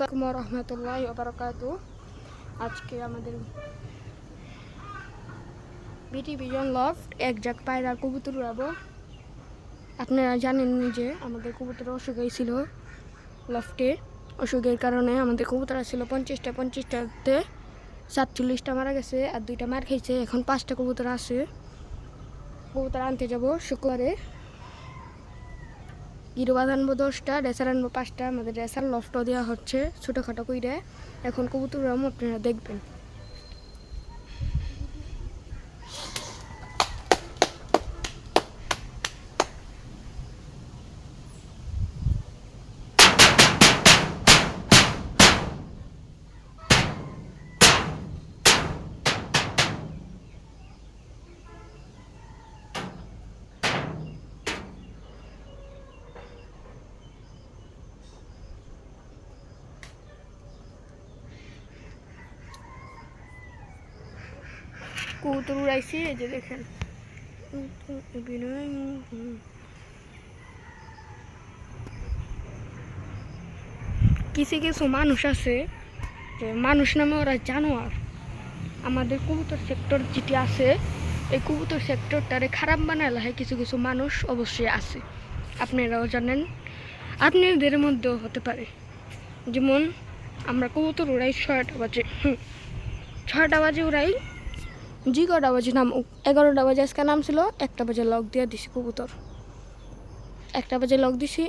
আসসালামু আলাইকুম রহমতুল্লাহি ওয়া বারাকাতুহু। আজকে আমাদের বিটি ভিজন লফট এক জাক পায়রা কবুতর উড়াবো। আপনারা জানেন যে আমাদের কবুতর অসুখ হয়েছিল লফটে। অসুখের কারণে আমাদের কবুতর ছিল 50টাতে 47টা মারা গেছে আর 2টা মার খাইছে। এখন 5টা কবুতর আছে। কবুতর আনতে যাব শুক্রবারে। গিরবাদ আনবো 10টা, রেসার আনবো 5টা। আমাদের রেসার লফটও দেওয়া হচ্ছে ছোটোখাটো কইরে। এখন কবুতর উড়াবো, আপনারা দেখবেন। কবুতর উড়াইছি, এই যে দেখেন। কিছু মানুষ আছে যে মানুষ নামে ওরা জানোয়ার। আমাদের কবুতর সেক্টর যেটি আছে, এই কবুতর সেক্টরটারে খারাপ বানালে হয় কিছু কিছু মানুষ অবশ্যই আছে। আপনারাও জানেন, আপনাদের মধ্যেও হতে পারে। যেমন আমরা কবুতর উড়াই 6টা বাজে, 6টা বাজে উড়াই, জি কটা বাজে নাম 11টা বাজে আজকে নাম ছিল। 1টা বাজে লক দিয়ে দিছি কবুতর, 1টা বাজে লক দিছি।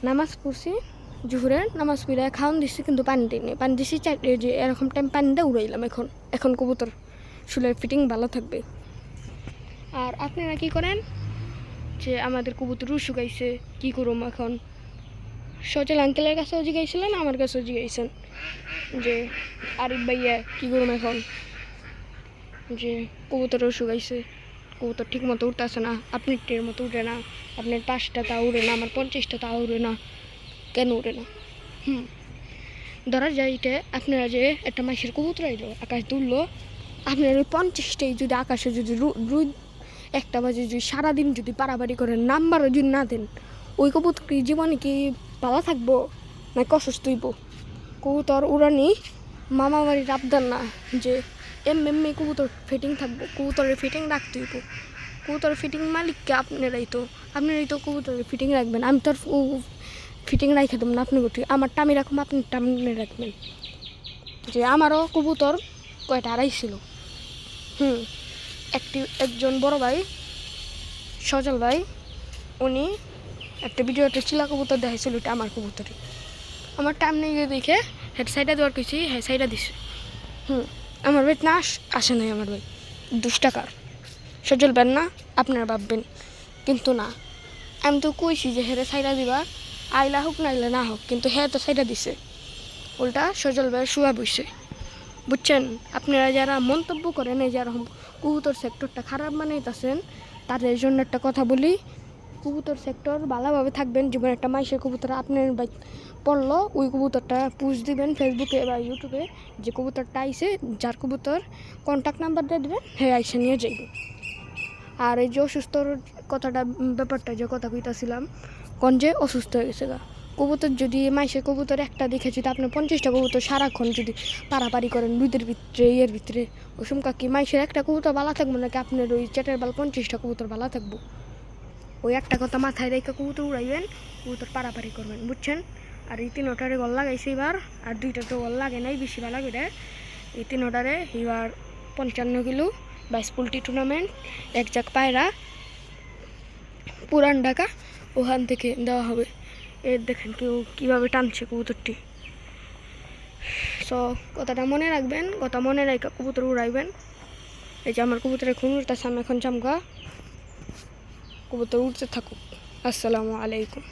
নামাজ পড়ছি, জুহুরের নামাজ পড়ে খাওয়ান দিছি, কিন্তু পানি দিইনি। পানি দিছি 4 যে এরকম টাইম পানি দিয়ে উড়াইলাম। এখন কবুতর শুলের ফিটিং ভালো থাকবে। আর আপনারা কি করেন যে আমাদের কবুতর শুকাইছে, কি করুম এখন? সজল আঙ্কেলের কাছেও জিগাইছিলেন, আমার কাছেও জিগাইছেন যে আরিফ ভাইয়া কি করুম এখন, যে কবুতরও শুকাইছে, কবুতর ঠিক মতো উঠতেছে না, আপনার টের মতো উঠে না, আপনার 5টা তা উড়ে না, আমার 50টা তা উড়ে না, কেন উড়ে না? ধরা যায় এটা, আপনারা যে একটা মাসের কবুতর আইলো, আকাশ তুললো, আপনার ওই 50টাই যদি আকাশে যদি 1টা বাজে যদি সারাদিন যদি পারাবাড়ি করেন, নাম্বারও যদি না দেন, ওই কবুতর কি জীবনে কি ভালো থাকবো নাকি অসুস্থ হইব? কবুতর উড়ানি মামা বাড়ির আবদার না যে এমনি কবুতর ফিটিং থাকবো, কবুতরের ফিটিং রাখতে হইব। কবুতরের ফিটিং মালিককে আপনারাই তো কবুতরের ফিটিং রাখবেন। আমি তো আর ফিটিং রাখে দেবো না আপনি গতি, আমার টামি রাখুন, আপনি টামি রাখবেন। যে আমারও কবুতর কয়টা হারাইছিল। একজন বড় ভাই সজল ভাই, উনি একটা ভিডিওতে চিলা কবুতর দেখাইছিল, এটা আমার কবুতরে। আমার টাইম নেই দেখে হেড সাইডা দেওয়ার কিছু হ্যাঁ সাইডা দিছে। আমার ভাই না আসে নাই, আমার ভাই 2 টাকার সজল বেন না, আপনারা ভাববেন, কিন্তু না, আমি তো কইছি যে হেরে সাইডা দিবা, আইলা হোক নাইলে না হোক, কিন্তু হ্যাঁ তো সাইডা দিছে। উল্টা সজল ভাই শুয়া বসছে, বুঝছেন? আপনারা যারা মন্তব্য করেন এই যেরকম কবুতর সেক্টরটা খারাপ বানাইতেছেন, তাদের জন্য একটা কথা বলি, কবুতর সেক্টর ভালোভাবে থাকবেন। যেমন একটা মাইশের কবুতর আপনার পড়লো, ওই কবুতরটা পোস্ট দিবেন ফেসবুকে বা ইউটিউবে, যে কবুতরটা আইসে, যার কবুতর কন্ট্যাক্ট নাম্বার দিয়ে দেবেন, হ্যাঁ আইসে নিয়ে যাইবে। আর এই যে অসুস্থর কথাটা, ব্যাপারটা যে কথা কইতাছিলাম, কোন যে অসুস্থ হয়ে গেছে গা কবুতর, যদি মাইশের কবুতর একটা দেখে যদি আপনি 50টা কবুতর সারাক্ষণ যদি পারাপারি করেন দুধের ভিতরে ইয়ের ভিতরে, ওই সমকা কি মাইশের একটা কবুতর ভালো থাকবো নাকি আপনার ওই চ্যাটের বাল 50টা কবুতর ভালো থাকবো? ওই একটা কথা মাথায় রেখে কবুতর উড়াইবেন, কবুতর পারাপারি করবেন, বুঝছেন? আর এই 3টারে গল লাগাইছে এবার, আর 2টা তো গল লাগে নাই, বেশি ভালো করে। এই 3টারে এবার 55 কিলো 22 পোল্ট্রি টুর্নামেন্ট, এক জাক পায়রা, পুরান ঢাকা, ওখান থেকে দেওয়া হবে। এর দেখেন কেউ কীভাবে টানছে কবুতরটি। সো কথাটা মনে রাখবেন, কথা মনে রাখা কবুতর উড়াইবেন। এই যে আমার কবুতরের খুন উঠতেছে, আমি এখন চামগা, কবুতর উঠতে থাকুক। আসসালামু আলাইকুম।